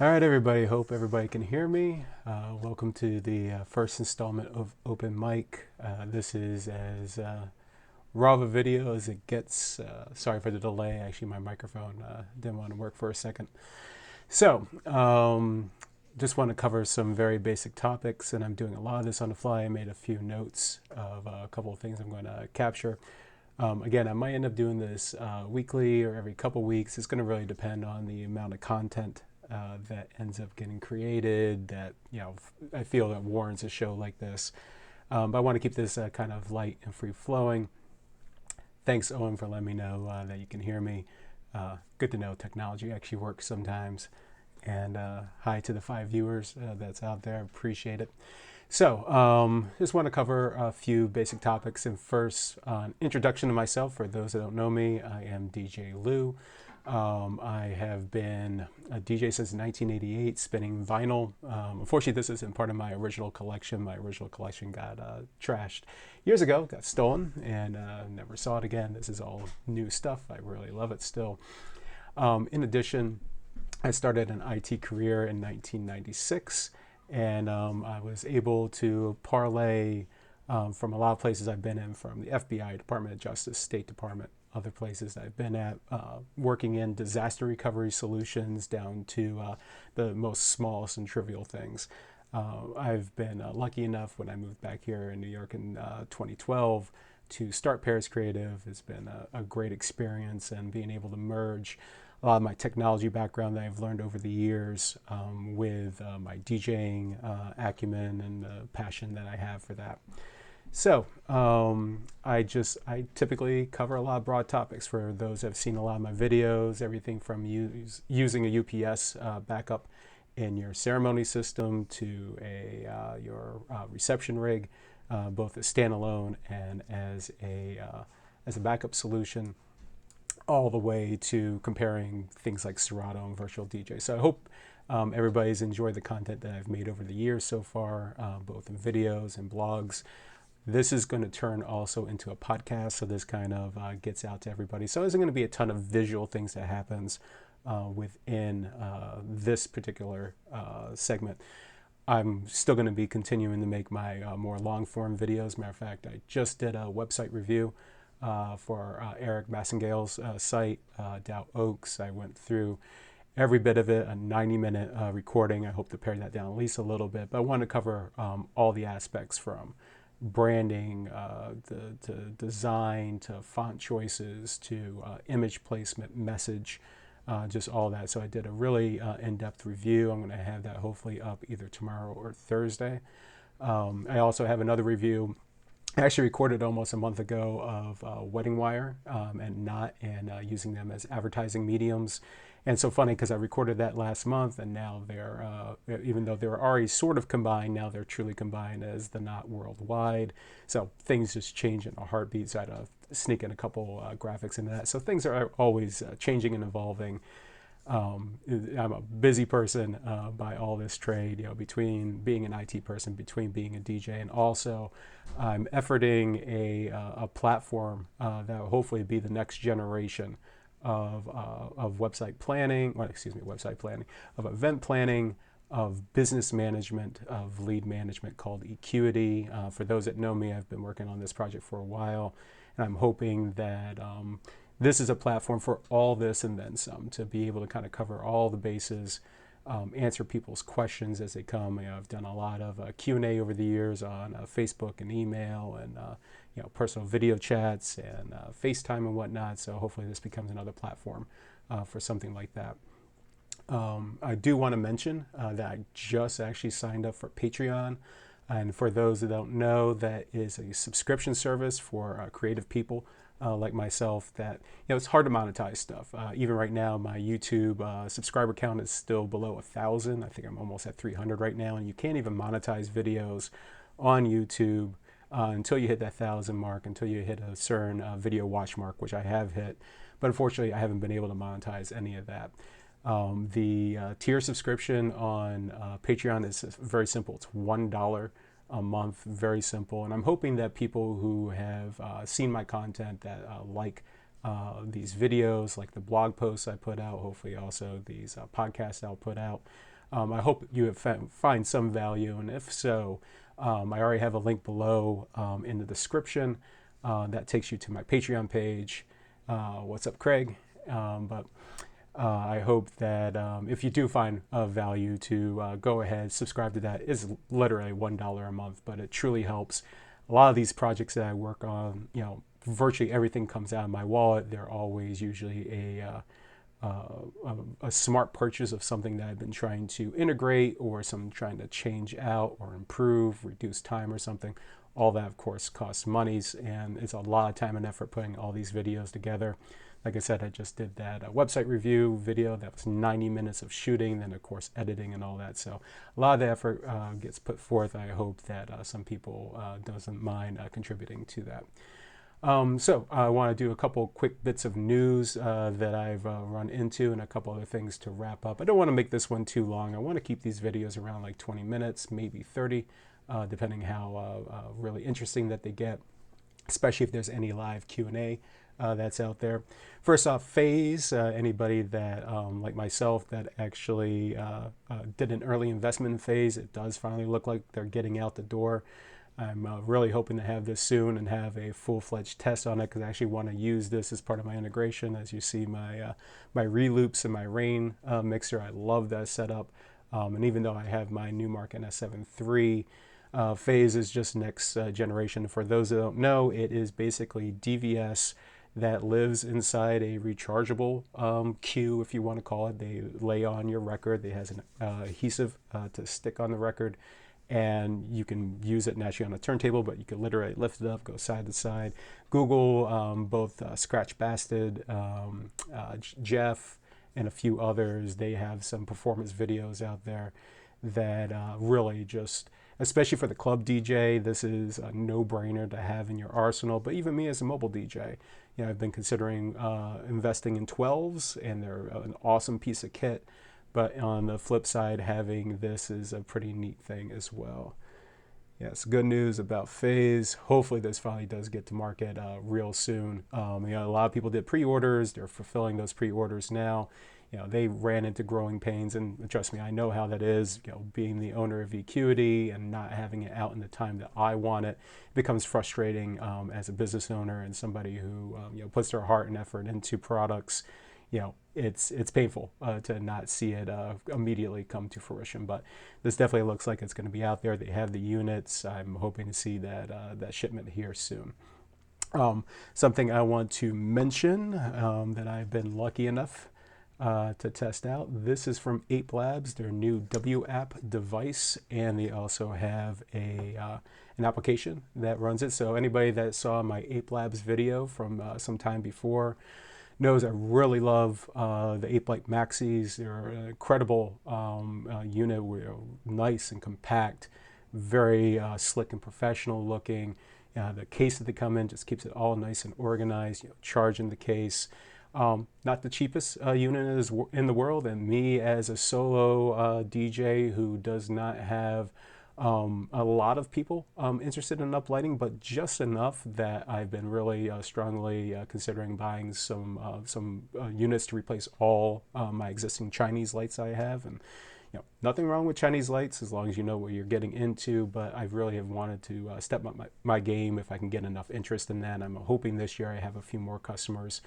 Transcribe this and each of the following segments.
All right, everybody. Hope everybody can hear me. Welcome to the first installment of Open Mic. This is as raw of a video as it gets. Sorry for the delay. Actually, my microphone didn't want to work for a second. So, just want to cover some very basic topics, and I'm doing a lot of this on the fly. I made a few notes of a couple of things I'm going to capture. Again, I might end up doing this weekly or every couple weeks. It's going to really depend on the amount of content that ends up getting created that I feel that warrants a show like this. But I want to keep this kind of light and free flowing. Thanks, Owen, for letting me know that you can hear me. Good to know technology actually works sometimes. And hi to the 5 viewers that's out there. Appreciate it. So, just want to cover a few basic topics. And first, an introduction to myself. For those that don't know me, I am DJ Lou. I have been a DJ since 1988, spinning vinyl. Unfortunately, this isn't part of my original collection. My original collection got trashed years ago, got stolen, and never saw it again. This is all new stuff. I really love it still. In addition, I started an IT career in 1996, and I was able to parlay from a lot of places I've been in, from the FBI, Department of Justice, State Department, other places I've been at, working in disaster recovery solutions down to the most smallest and trivial things. I've been lucky enough when I moved back here in New York in 2012 to start Paris Creative. It's been a great experience, and being able to merge a lot of my technology background that I've learned over the years with my DJing acumen and the passion that I have for that. So I typically cover a lot of broad topics. For those that have seen a lot of my videos, everything from using a UPS backup in your ceremony system to your reception rig, both as standalone and as a backup solution, all the way to comparing things like Serato and Virtual DJ. So I hope everybody's enjoyed the content that I've made over the years so far, both in videos and blogs. This is going to turn also into a podcast, so this kind of gets out to everybody. So there's going to be a ton of visual things that happens within this particular segment. I'm still going to be continuing to make my more long-form videos. Matter of fact, I just did a website review for Eric Massengale's site, Dow Oaks. I went through every bit of it, a 90-minute recording. I hope to pare that down at least a little bit, but I want to cover all the aspects from branding, to design, to font choices, to image placement, message, just all that. So I did a really in-depth review. I'm going to have that hopefully up either tomorrow or Thursday. I also have another review I actually recorded almost a month ago of Wedding Wire and Knot, and using them as advertising mediums. And so funny because I recorded that last month, and now they're, even though they were already sort of combined, now they're truly combined as the Knot worldwide. So things just change in a heartbeat. So I had to sneak in a couple graphics into that. So things are always changing and evolving. I'm a busy person by all this trade, between being an IT person, between being a DJ, and also I'm efforting a platform that will hopefully be the next generation of website planning, of event planning, of business management, of lead management, called Equity. For those that know me, I've been working on this project for a while, and I'm hoping that this is a platform for all this and then some, to be able to kind of cover all the bases, answer people's questions as they come. I've done a lot of Q&A over the years on Facebook and email, and personal video chats and FaceTime and whatnot. So hopefully this becomes another platform for something like that. I do want to mention that I just actually signed up for Patreon. And for those that don't know, that is a subscription service for creative people like myself, that it's hard to monetize stuff. Even right now, my YouTube subscriber count is still below 1,000. I think I'm almost at 300 right now, and you can't even monetize videos on YouTube until you hit that 1,000 mark, until you hit a certain video watch mark, which I have hit. But unfortunately, I haven't been able to monetize any of that. The tier subscription on Patreon is very simple. It's $1 a month, very simple. And I'm hoping that people who have seen my content, that like these videos, like the blog posts I put out, hopefully also these podcasts I'll put out, I hope you have find some value, and if so, I already have a link below in the description that takes you to my Patreon page. What's up, Craig? But I hope that if you do find value, to go ahead, subscribe to that. It's literally $1 a month, but it truly helps. A lot of these projects that I work on, virtually everything comes out of my wallet. They're always usually a smart purchase of something that I've been trying to integrate, or some trying to change out or improve, reduce time or something. All that, of course, costs monies, and it's a lot of time and effort putting all these videos together. Like I said, I just did that website review video. That was 90 minutes of shooting, then of course editing and all that. So a lot of the effort gets put forth. I hope that some people doesn't mind contributing to that. So I want to do a couple quick bits of news that I've run into, and a couple other things to wrap up. I don't want to make this one too long. I want to keep these videos around like 20 minutes, maybe 30, depending how really interesting that they get, especially if there's any live Q&A that's out there. First off, FaZe, anybody that, like myself, that actually did an early investment in FaZe, it does finally look like they're getting out the door. I'm really hoping to have this soon and have a full-fledged test on it, because I actually want to use this as part of my integration. As you see, my my reloops and my rain mixer, I love that setup. And even though I have my Numark NS7 III, FaZe is just next generation. For those that don't know, it is basically DVS that lives inside a rechargeable cue, if you want to call it. They lay on your record. It has an adhesive to stick on the record, and you can use it naturally on a turntable, but you can literally lift it up, go side to side. Google both Scratch Bastard, Jeff, and a few others. They have some performance videos out there that really just, especially for the club DJ, this is a no-brainer to have in your arsenal. But even me as a mobile DJ, I've been considering investing in 12s, and they're an awesome piece of kit. But on the flip side, having this is a pretty neat thing as well. Yes, good news about FaZe. Hopefully this finally does get to market real soon. A lot of people did pre-orders. They're fulfilling those pre-orders now. They ran into growing pains, and trust me, I know how that is. Being the owner of Ecuity and not having it out in the time that I want it, becomes frustrating as a business owner and somebody who puts their heart and effort into products. It's painful to not see it immediately come to fruition, but this definitely looks like it's going to be out there. They have the units. I'm hoping to see that shipment here soon. Something I want to mention that I've been lucky enough to test out. This is from Ape Labs, their new WAP device, and they also have an application that runs it. So anybody that saw my Ape Labs video from some time before knows I really love the Ape Light Maxis. They're an incredible unit. We're nice and compact, very slick and professional looking. The case that they come in just keeps it all nice and organized. Charging the case. Not the cheapest unit in the world, and me as a solo DJ who does not have a lot of people interested in uplighting, but just enough that I've been really strongly considering buying some units to replace all my existing Chinese lights I have. And nothing wrong with Chinese lights as long as you know what you're getting into, but I really have wanted to step up my game if I can get enough interest in that. I'm hoping this year I have a few more customers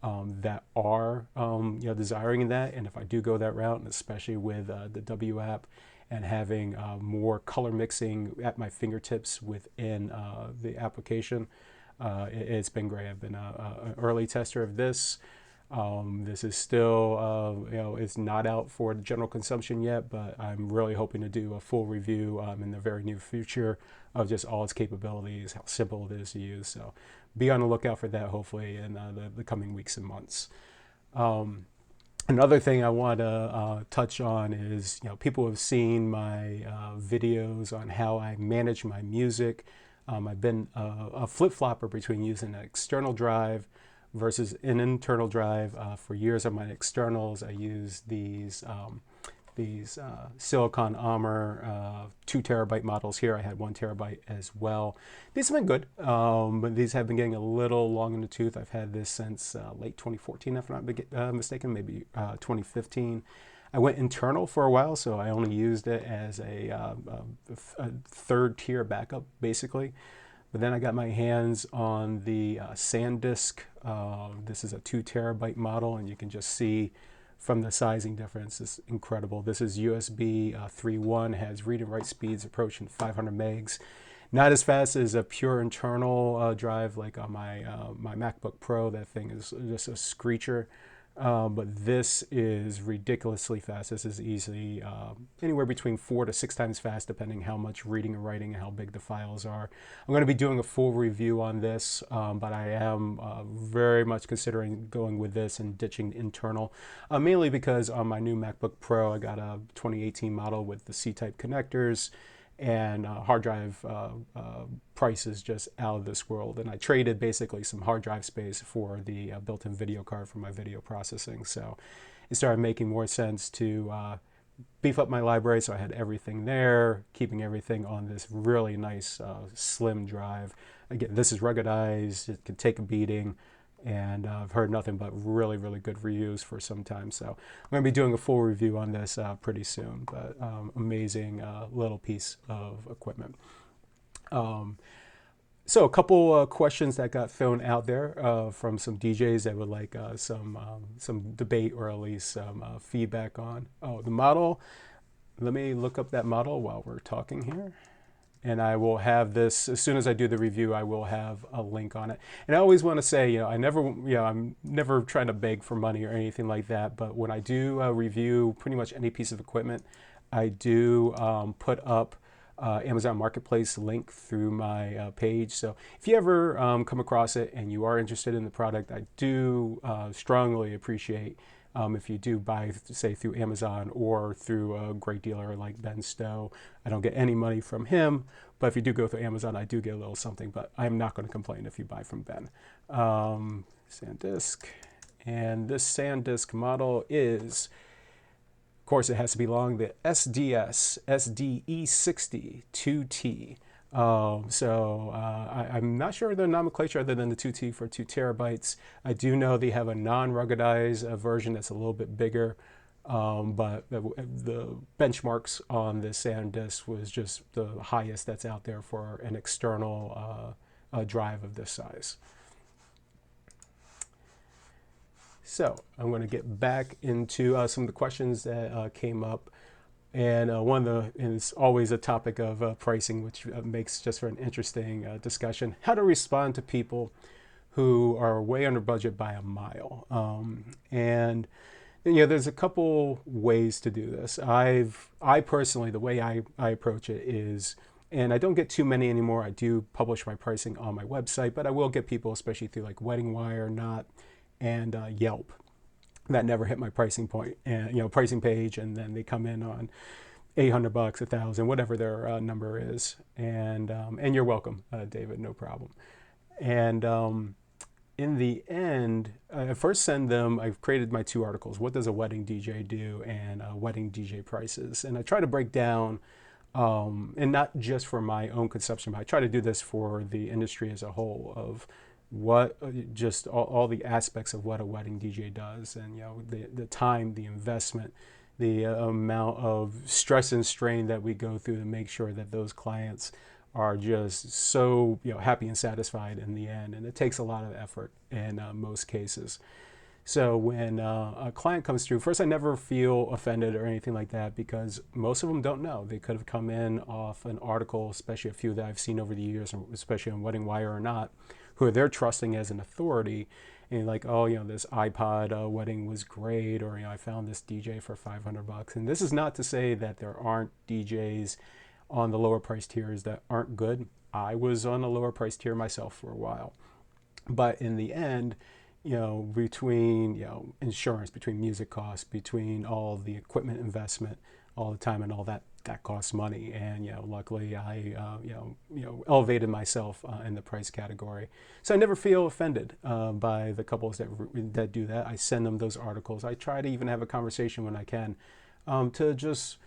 that are desiring that, and if I do go that route, and especially with the WAP and having more color mixing at my fingertips within the application, it's been great. I've been an early tester of this. This is still, it's not out for general consumption yet, but I'm really hoping to do a full review in the very near future of just all its capabilities, how simple it is to use. So be on the lookout for that, hopefully, in the coming weeks and months. Another thing I want to touch on is, people have seen my videos on how I manage my music. I've been a flip-flopper between using an external drive versus an internal drive. For years on my externals, I used these Silicon Armor 2 terabyte models here. I had 1 terabyte as well. These have been good, but these have been getting a little long in the tooth. I've had this since late 2014, if I'm not mistaken, maybe 2015. I went internal for a while, so I only used it as a third tier backup, basically. But then I got my hands on the SanDisk. This is a 2 terabyte model, and you can just see from the sizing difference, it's incredible. This is USB 3.1, has read and write speeds approaching 500 megs. Not as fast as a pure internal drive like on my MacBook Pro. That thing is just a screecher. But this is ridiculously fast. This is easily anywhere between 4 to 6 times fast, depending how much reading and writing and how big the files are. I'm going to be doing a full review on this, but I am very much considering going with this and ditching internal, mainly because on my new MacBook Pro, I got a 2018 model with the C-type connectors, and hard drive price is just out of this world. And I traded basically some hard drive space for the built-in video card for my video processing. So it started making more sense to beef up my library, so I had everything there, keeping everything on this really nice slim drive. Again, this is ruggedized, it can take a beating, and I've heard nothing but really, really good reviews for some time. So I'm going to be doing a full review on this pretty soon, but amazing little piece of equipment. So a couple questions that got thrown out there from some DJs that would like some debate or at least some feedback on. Oh, the model. Let me look up that model while we're talking here. And I will have this, as soon as I do the review, I will have a link on it. And I always want to say, I'm never trying to beg for money or anything like that. But when I do review pretty much any piece of equipment, I do put up Amazon Marketplace link through my page. So if you ever come across it and you are interested in the product, I do strongly appreciate if you do buy, say, through Amazon or through a great dealer like Ben Stowe. I don't get any money from him, but if you do go through Amazon, I do get a little something, but I'm not going to complain if you buy from Ben. SanDisk. And this SanDisk model is, of course, it has to be long, the SDS SDE60 2T. I'm not sure the nomenclature other than the 2T for 2 terabytes. I do know they have a non-ruggedized version that's a little bit bigger, but the benchmarks on the SanDisk was just the highest that's out there for an external drive of this size. So I'm going to get back into some of the questions that came up. And it's always a topic of pricing, which makes just for an interesting discussion. How to respond to people who are way under budget by a mile. And there's a couple ways to do this. I personally, the way I approach it is, and I don't get too many anymore. I do publish my pricing on my website, but I will get people, especially through like WeddingWire, Knot, and Yelp, that never hit my pricing point and pricing page, and then they come in on $800, $1,000, whatever their number is, and you're welcome, David, no problem. And in the end, I first send them. I've created my 2 articles: what does a wedding DJ do, and wedding DJ prices. And I try to break down, and not just for my own consumption, but I try to do this for the industry as a whole, of what just all the aspects of what a wedding DJ does, and the time, the investment, the amount of stress and strain that we go through to make sure that those clients are just so happy and satisfied in the end. And it takes a lot of effort in most cases. So when a client comes through, first, I never feel offended or anything like that, because most of them don't know. They could have come in off an article, especially a few that I've seen over the years, especially on WeddingWire or Not, who they're trusting as an authority, and like, oh, this iPod wedding was great, or I found this DJ for $500. And this is not to say that there aren't DJs on the lower price tiers that aren't good. I was on a lower price tier myself for a while, but in the end, between insurance, between music costs, between all the equipment investment, all the time and all that costs money. And luckily I elevated myself in the price category, so I never feel offended by the couples that do that. I send them those articles. I try to even have a conversation when I can, to just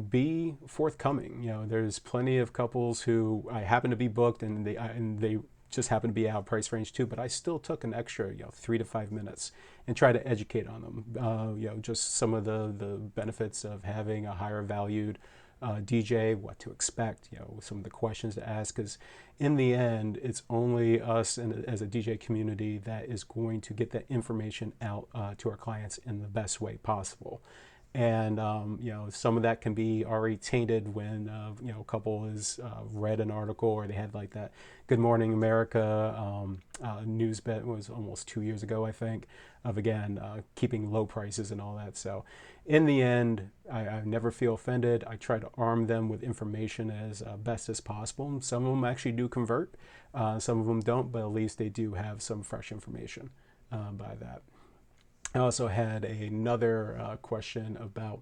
be forthcoming. There's plenty of couples who I happen to be booked, and they just happened to be out of price range too, but I still took an extra 3 to 5 minutes and try to educate on them. Just some of the benefits of having a higher valued DJ, what to expect, some of the questions to ask, because in the end, it's only us and as a DJ community that is going to get that information out to our clients in the best way possible. And some of that can be already tainted when a couple has read an article, or they had like that Good Morning America news bet was almost 2 years ago, I think, of again keeping low prices and all that. So in the end, I never feel offended. I try to arm them with information as best as possible. Some of them actually do convert, some of them don't, but at least they do have some fresh information by that. I also had another question about,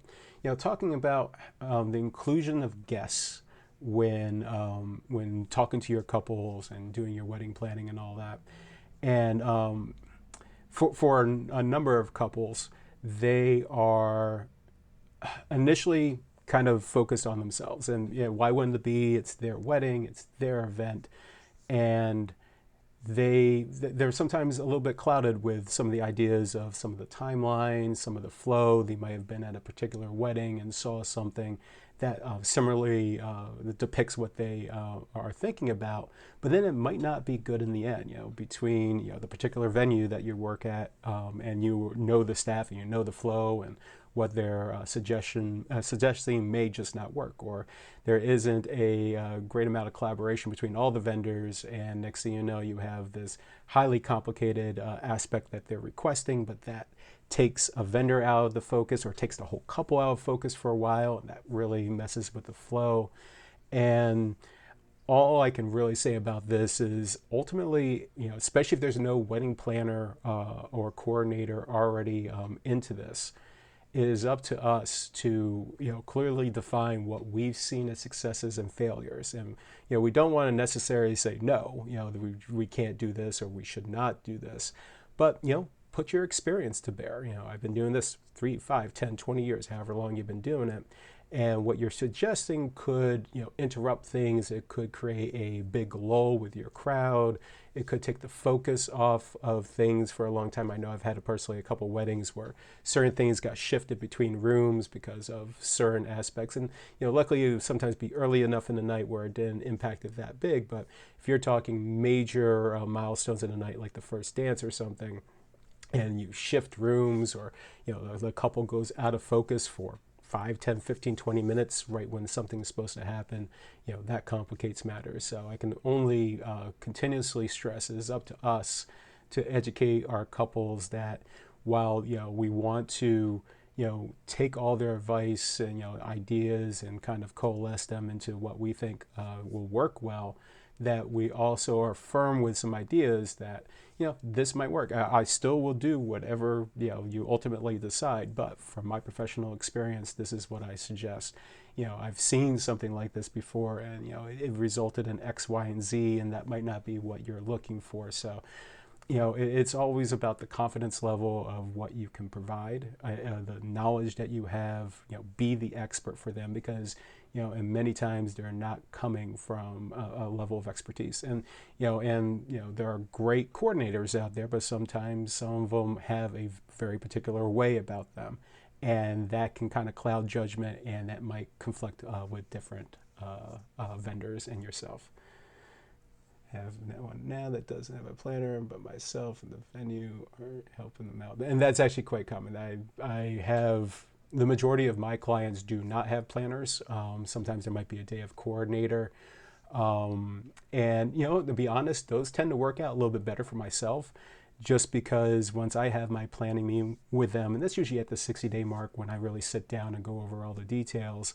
talking about the inclusion of guests when talking to your couples and doing your wedding planning and all that. And for a number of couples, they are initially kind of focused on themselves. And why wouldn't it be? It's their wedding, it's their event, and they're sometimes a little bit clouded with some of the ideas of some of the timelines, some of the flow. They might have been at a particular wedding and saw something that similarly depicts what they are thinking about, but then it might not be good in the end, between the particular venue that you work at, and you know the staff and you know the flow, and what they're suggesting may just not work, or there isn't a great amount of collaboration between all the vendors, and next thing you know, you have this highly complicated aspect that they're requesting, but that takes a vendor out of the focus, or takes the whole couple out of focus for a while, and that really messes with the flow. And all I can really say about this is ultimately, especially if there's no wedding planner or coordinator already into this, it is up to us to clearly define what we've seen as successes and failures. And we don't want to necessarily say no, we can't do this or we should not do this, but put your experience to bear. I've been doing this 3, 5, 10, 20 years, however long you've been doing it. And what you're suggesting could, interrupt things. It could create a big lull with your crowd. It could take the focus off of things for a long time. I know I've had personally a couple weddings where certain things got shifted between rooms because of certain aspects. And, luckily you sometimes be early enough in the night where it didn't impact it that big. But if you're talking major milestones in the night, like the first dance or something, and you shift rooms, or the couple goes out of focus for 5, 10, 15, 20 minutes right when something's supposed to happen, that complicates matters. So I can only continuously stress it is up to us to educate our couples that while we want to take all their advice and ideas and kind of coalesce them into what we think will work well, that we also are firm with some ideas that this might work. I still will do whatever you ultimately decide, but from my professional experience, this is what I suggest. I've seen something like this before, and it resulted in X, Y, and Z, and that might not be what you're looking for. So it's always about the confidence level of what you can provide, the knowledge that you have, be the expert for them, because and many times they're not coming from a level of expertise. And there are great coordinators out there, but sometimes some of them have a very particular way about them, and that can kind of cloud judgment, and that might conflict with different vendors and yourself. Have one now that doesn't have a planner, but myself and the venue are helping them out. And that's actually quite common. I have, the majority of my clients do not have planners. Sometimes there might be a day of coordinator. And, to be honest, those tend to work out a little bit better for myself, just because once I have my planning meeting with them, and that's usually at the 60-day mark when I really sit down and go over all the details,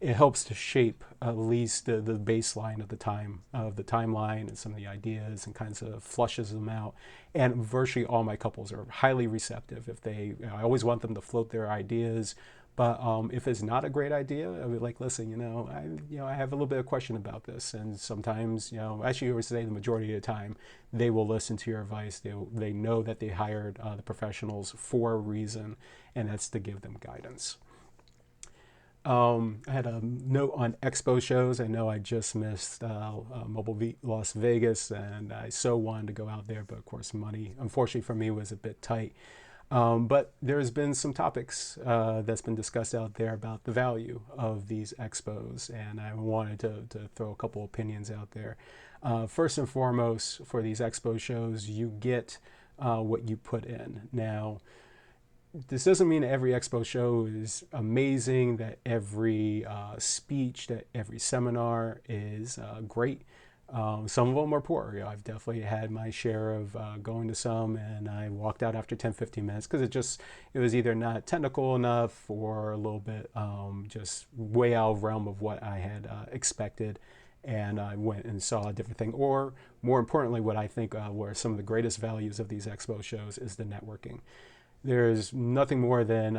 it helps to shape at least the baseline of the timeline and some of the ideas, and kinds of flushes them out. And virtually all my couples are highly receptive. If they, I always want them to float their ideas, but if it's not a great idea, I'll be like, listen, I have a little bit of question about this. And sometimes, actually, I would say the majority of the time, they will listen to your advice. They know that they hired the professionals for a reason, and that's to give them guidance. I had a note on expo shows. I know I just missed Las Vegas, and I so wanted to go out there, but of course, money, unfortunately for me, was a bit tight. But there's been some topics that's been discussed out there about the value of these expos, and I wanted to throw a couple opinions out there. First and foremost, for these expo shows, you get what you put in. Now, this doesn't mean every expo show is amazing, that every speech, that every seminar is great. Some of them are poor. I've definitely had my share of going to some, and I walked out after 10, 15 minutes because it was either not technical enough or a little bit just way out of realm of what I had expected. And I went and saw a different thing. Or more importantly, what I think were some of the greatest values of these expo shows is the networking. There's nothing more than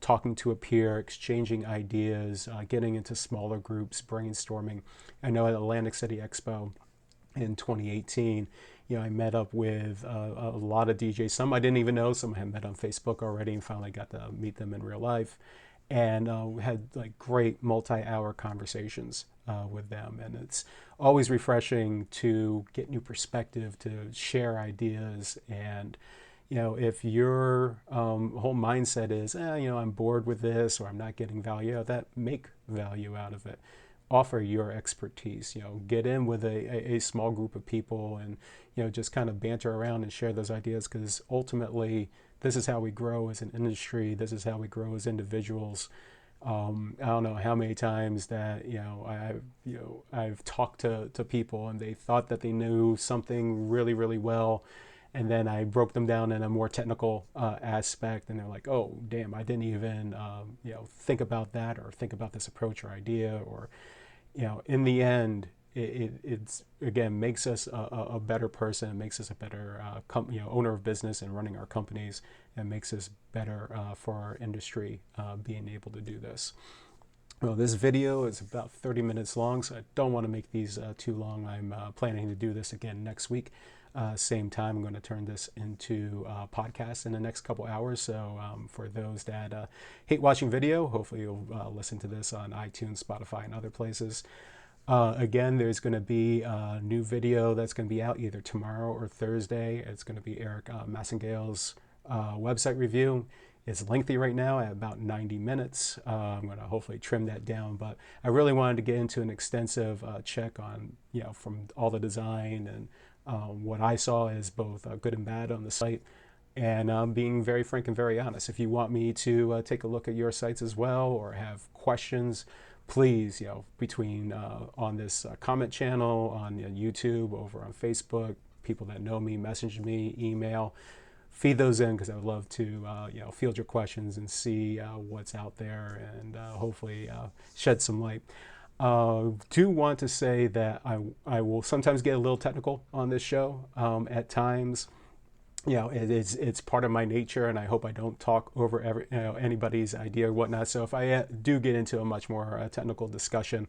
talking to a peer, exchanging ideas, getting into smaller groups, brainstorming. I know at Atlantic City Expo in 2018, I met up with a lot of DJs. Some I didn't even know. Some I had met on Facebook already, and finally got to meet them in real life, and we had like great multi-hour conversations with them. And it's always refreshing to get new perspective, to share ideas. And if your whole mindset is, I'm bored with this, or I'm not getting value, that make value out of it. Offer your expertise. Get in with a small group of people, and just kind of banter around and share those ideas, because ultimately this is how we grow as an industry. This is how we grow as individuals. I don't know how many times that I've talked to people, and they thought that they knew something really, really well, and then I broke them down in a more technical aspect, and they're like, "Oh, damn! I didn't even think about that, or think about this approach or idea." Or, in the end, it's again makes us a better person. It makes us a better owner of business and running our companies, and makes us better for our industry being able to do this. Well, this video is about 30 minutes long, so I don't want to make these too long. I'm planning to do this again next week. Same time, I'm going to turn this into podcast in the next couple hours. So for those that hate watching video, hopefully you'll listen to this on iTunes, Spotify, and other places. Again, there's going to be a new video that's going to be out either tomorrow or Thursday. It's going to be Eric Massengale's website review. It's lengthy right now at about 90 minutes. I'm going to hopefully trim that down, but I really wanted to get into an extensive check on, from all the design and what I saw as both good and bad on the site, and being very frank and very honest. If you want me to take a look at your sites as well, or have questions, please, between on this comment channel, on YouTube, over on Facebook, people that know me, message me, email, feed those in, because I would love to field your questions and see what's out there, and hopefully shed some light. Do want to say that I will sometimes get a little technical on this show at times. It's part of my nature, and I hope I don't talk over anybody's idea or whatnot. So if I do get into a much more technical discussion,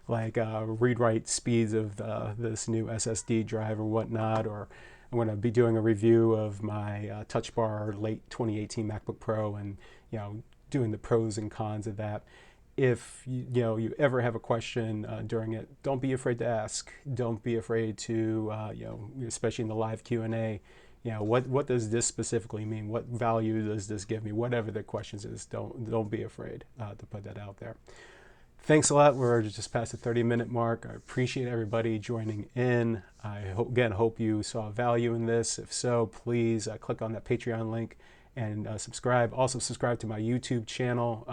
like read-write speeds of this new SSD drive or whatnot, or I'm going to be doing a review of my Touch Bar late 2018 MacBook Pro, and doing the pros and cons of that. If you ever have a question during it, don't be afraid to ask. Don't be afraid to especially in the live Q&A. What does this specifically mean? What value does this give me? Whatever the questions is, don't be afraid to put that out there. Thanks a lot. We're just past the 30-minute mark. I appreciate everybody joining in. I hope you saw value in this. If so, please click on that Patreon link and subscribe. Also subscribe to my YouTube channel.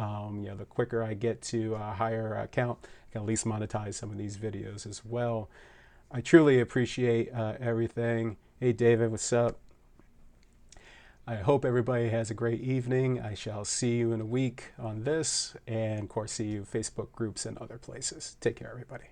The quicker I get to a higher account, I can at least monetize some of these videos as well. I truly appreciate everything. Hey David, what's up? I hope everybody has a great evening. I shall see you in a week on this, and of course see you Facebook groups and other places. Take care, everybody.